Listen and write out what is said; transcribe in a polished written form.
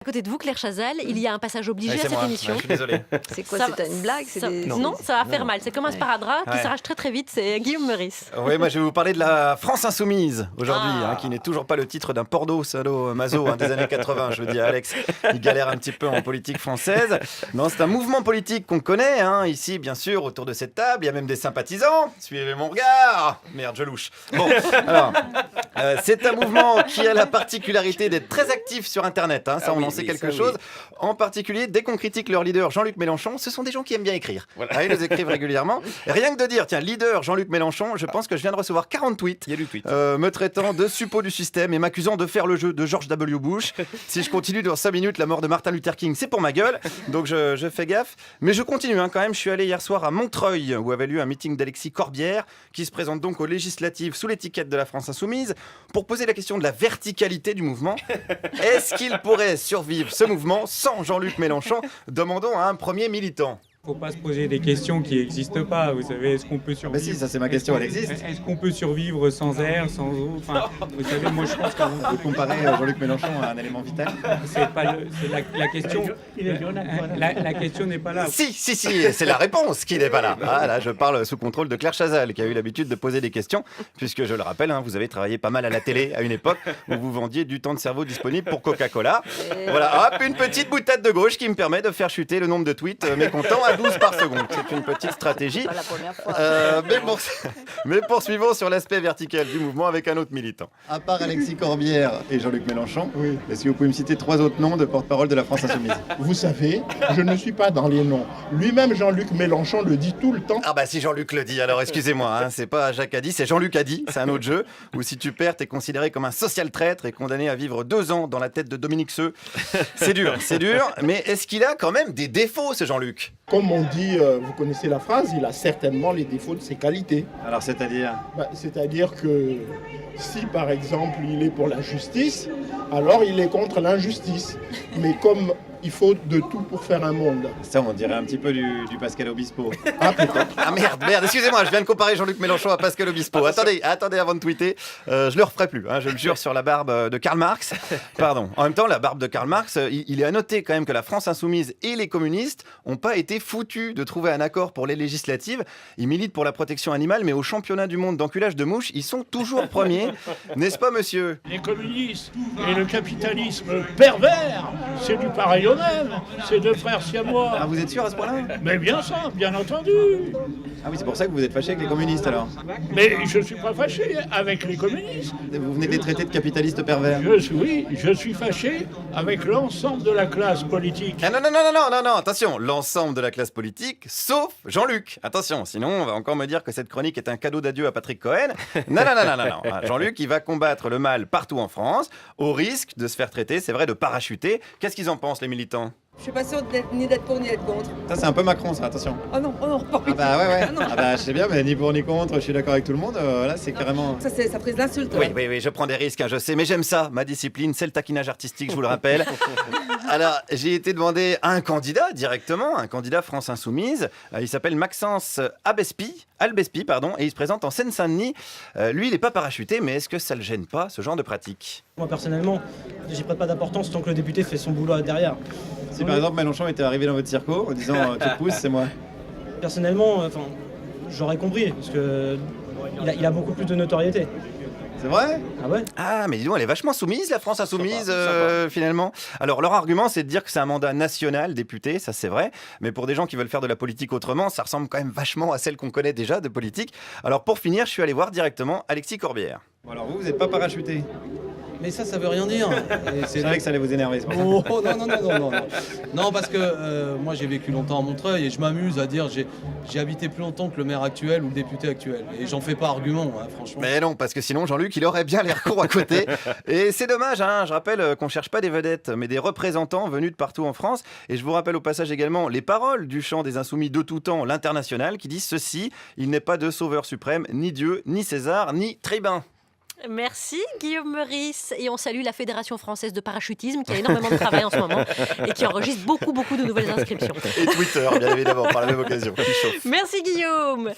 côté de vous, Claire Chazal, il y a un passage obligé à c'est cette moi. émission. Je suis désolé. C'est quoi, Ça c'est une blague? Non, ça va faire mal. C'est comme un sparadrap qui s'arrache très très vite. C'est Guillaume Meurice. Oui, moi je vais vous parler de la France Insoumise aujourd'hui, qui n'est toujours pas le titre d'un porno sado-maso des années 80. Je le dis à Alex, il galère un petit peu en politique française. Non, c'est un mouvement politique qu'on connaît, ici bien sûr, autour de cette table. Il y a même des sympathisants. Suivez mon regard. Merde, je louche. Bon, alors, c'est un mouvement qui a la particularité d'être très actif sur Internet. Ça, on en sait quelque chose. En particulier, dès qu'on critique leur leader Jean-Luc Mélenchon, ce sont des gens qui aiment bien écrire. Voilà. Ils nous écrivent régulièrement. Rien que de dire, tiens, leader Jean-Luc Mélenchon, je pense que je viens de recevoir 40 tweets. Il y a du tweet. Me traitant de suppôt du système et m'accusant de faire le jeu de George W. Bush. Si je continue dans 5 minutes la mort de Martin Luther King, c'est pour ma gueule. Donc je fais gaffe. Mais je continue quand même. Je suis allé hier soir à Montreuil où avait lieu un meeting d'Alexis Corbière qui se présente donc aux législatives sous l'étiquette de la France Insoumise pour poser la question de la verticalité du mouvement. Est-ce qu'il pourrait survivre ce mouvement sans Jean-Luc Mélenchon? Demandons à un premier militant. Faut pas se poser des questions qui n'existent pas. Vous savez, est-ce qu'on peut survivre? Bah si, ça c'est ma question, elle existe. Est-ce qu'on peut survivre sans air, sans eau? Enfin, vous savez, moi je pense que On peut comparer Jean-Luc Mélenchon à un élément vital. c'est pas la question. La question n'est pas là. Si, c'est la réponse qui n'est pas là. Là, je parle sous contrôle de Claire Chazal, qui a eu l'habitude de poser des questions, puisque je le rappelle, vous avez travaillé pas mal à la télé à une époque où vous vendiez du temps de cerveau disponible pour Coca-Cola. Voilà, hop, une petite boutade de gauche qui me permet de faire chuter le nombre de tweets mécontents à 12 par seconde. C'est une petite stratégie. Pas la première fois. Mais poursuivons sur l'aspect vertical du mouvement avec un autre militant. À part Alexis Corbière et Jean-Luc Mélenchon, est-ce que vous pouvez me citer 3 autres noms de porte-parole de la France Insoumise? Vous savez, je ne suis pas dans les noms. Lui-même, Jean-Luc Mélenchon, le dit tout le temps. Ah bah si Jean-Luc le dit, alors excusez-moi, c'est pas Jacques a dit, c'est Jean-Luc a dit, c'est un autre jeu, où si tu perds, t'es considéré comme un social traître et condamné à vivre 2 ans dans la tête de Dominique Seux. C'est dur, mais est-ce qu'il a quand même des défauts, ce Jean-Luc? Comme on dit, vous connaissez la phrase, il a certainement les défauts de ses qualités. Alors c'est-à-dire? C'est-à-dire que si par exemple il est pour la justice, alors il est contre l'injustice. Mais comme il faut de tout pour faire un monde. Ça, on dirait un petit peu du Pascal Obispo. Ah, peut-être. Ah merde, excusez-moi, je viens de comparer Jean-Luc Mélenchon à Pascal Obispo. Attendez avant de tweeter, je le referai plus, je le jure sur la barbe de Karl Marx. Pardon. En même temps, la barbe de Karl Marx, il est à noter quand même que la France Insoumise et les communistes n'ont pas été foutus de trouver un accord pour les législatives. Ils militent pour la protection animale, mais au championnat du monde d'enculage de mouches, ils sont toujours premiers. N'est-ce pas, monsieur? Les communistes et le capitalisme pervers, c'est du pareil au même. C'est 2 frères siamois. Ah, vous êtes sûr à ce point-là? Mais bien ça, bien entendu. Ah oui, c'est pour ça que vous êtes fâché avec les communistes alors? Mais je ne suis pas fâché avec les communistes. Vous venez de les traiter de capitalistes pervers. Je suis fâché avec l'ensemble de la classe politique. Ah non, attention, l'ensemble de la classe politique, sauf Jean-Luc. Attention, sinon on va encore me dire que cette chronique est un cadeau d'adieu à Patrick Cohen. Non. Jean-Luc, il va combattre le mal partout en France, au risque de se faire traiter, c'est vrai, de parachuter. Qu'est-ce qu'ils en pensent, les militants? Je suis pas sûre ni d'être pour ni d'être contre. Ça, c'est un peu Macron, ça, attention. Oh non, pas Ah bah ouais. Ah bah je sais bien, mais ni pour ni contre, je suis d'accord avec tout le monde. Là, c'est carrément... Ça prise d'insulte. Oui, je prends des risques, je sais, mais j'aime ça. Ma discipline, c'est le taquinage artistique, je vous le rappelle. Alors, j'ai été demandé à un candidat directement, un candidat France Insoumise. Il s'appelle Maxence Albespie, et il se présente en Seine-Saint-Denis. Lui, il n'est pas parachuté, mais est-ce que ça le gêne pas, ce genre de pratique? Moi, personnellement, j'y prête pas d'importance tant que le député fait son boulot derrière. Si par exemple Mélenchon était arrivé dans votre circo en disant tu te pousses, c'est moi. Personnellement, j'aurais compris, parce que il a beaucoup plus de notoriété. C'est vrai? Ah ouais? Ah, mais dis donc, elle est vachement soumise, la France Insoumise, finalement. Alors, leur argument, c'est de dire que c'est un mandat national, député, ça c'est vrai. Mais pour des gens qui veulent faire de la politique autrement, ça ressemble quand même vachement à celle qu'on connaît déjà de politique. Alors, pour finir, je suis allé voir directement Alexis Corbière. Bon, alors vous n'êtes pas parachuté? Mais ça veut rien dire. C'est vrai que ça allait vous énerver, c'est pour ça. Oh non. Non, parce que moi j'ai vécu longtemps à Montreuil et je m'amuse à dire j'ai habité plus longtemps que le maire actuel ou le député actuel. Et j'en fais pas argument, franchement. Mais non, parce que sinon Jean-Luc, il aurait bien l'air court à côté. Et c'est dommage, je rappelle qu'on cherche pas des vedettes, mais des représentants venus de partout en France. Et je vous rappelle au passage également les paroles du chant des Insoumis de tout temps, l'International, qui disent ceci: il n'est pas de sauveur suprême, ni Dieu, ni César, ni tribun. Merci Guillaume Meurice. Et on salue la Fédération française de parachutisme qui a énormément de travail en ce moment et qui enregistre beaucoup de nouvelles inscriptions. Et Twitter, bien évidemment, par la même occasion. Merci Guillaume.